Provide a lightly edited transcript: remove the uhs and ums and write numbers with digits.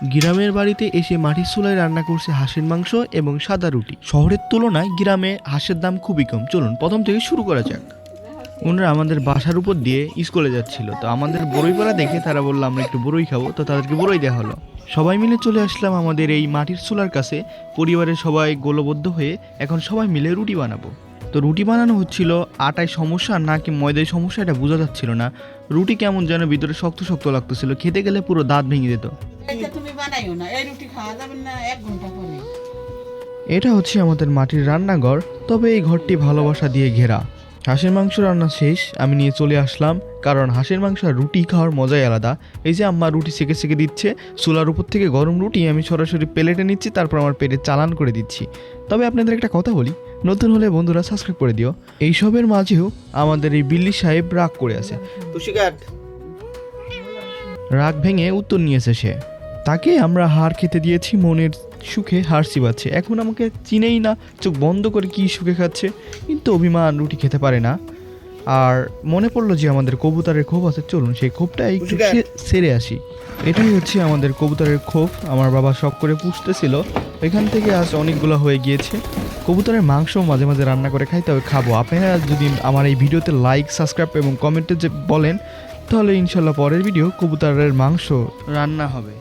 গ্রামের বাড়িতে এসে মাটির চুলায় রান্না করছে হাঁসের মাংস এবং সাদা রুটি। শহরের তুলনায় গ্রামে হাঁসের দাম খুবই কম। চলুন প্রথম থেকে শুরু করা যাক। ওনারা আমাদের বাসার উপর দিয়ে স্কুলে যাচ্ছিল, তো আমাদের বড়ইপাড়া দেখে তারা বললো আমরা একটু বড়ই খাবো, তো তাদেরকে বড়ই দেওয়া হলো। সবাই মিলে চলে আসলাম আমাদের এই মাটির চুলার কাছে। পরিবারের সবাই গোলবদ্ধ হয়ে এখন সবাই মিলে রুটি বানাবো। তো রুটি বানানো হচ্ছিল আটায় সমস্যা নাকি ময়দায় সমস্যা এটা বোঝা যাচ্ছিল না। রুটি কেমন যেন ভিতরে শক্ত শক্ত লাগতেছিল, খেতে গেলে পুরো দাঁত ভেঙে যেত। তুমি বানাইও না, এই রুটি খাওয়া যাবে না 1 ঘন্টা পরে। এটা হচ্ছে আমাদের মাটির রান্নাঘর, তবে এই ঘরটি ভালোবাসা দিয়ে ঘেরা। হাঁসের মাংস রান্না শেষ, আমি নিয়ে চলে আসলাম, কারণ হাঁসের মাংস আর রুটি খাওয়ার মজাই আলাদা। এই যে আম্মা রুটি সেকে সেকে দিচ্ছে, চুলার উপর থেকে গরম রুটি আমি সরাসরি প্লেটে নিচ্ছি, তারপর আমার পেটে চালান করে দিচ্ছি। তবে আপনাদের একটা কথা বলি, নতুন হলে বন্ধুরা সাবস্ক্রাইব করে দিও। এইসবের মাঝেও আমাদের এই বিল্লি সাহেব রাগ করে আছে। রাগ ভেঙে উত্তর নিয়েছে সে। তাকে আমরা হার খেতে দিয়েছি, মনের সুখে হার চিবাচ্ছে। এখন আমাকে চিনেই না, চোখ বন্ধ করে কি সুখে খাচ্ছে। কিন্তু অভিমান রুটি খেতে পারে না। আর মনে পড়লো যে আমাদের কবুতরের খোপ আছে, চলুন সেই খোপটা একটু সেরে আসি। এটাই হচ্ছে আমাদের কবুতরের খোপ, আমার বাবা শখ করে পুষতেছিল, এখান থেকে আজ অনেকগুলো হয়ে গিয়েছে। কবুতরের মাংস মাঝে মাঝে রান্না করে খাই, তবে খাবো। আপনারা যদি আমার এই ভিডিওতে লাইক, সাবস্ক্রাইব এবং কমেন্টে যে বলেন, তাহলে ইনশাল্লাহ পরের ভিডিও কবুতরের মাংস রান্না হবে।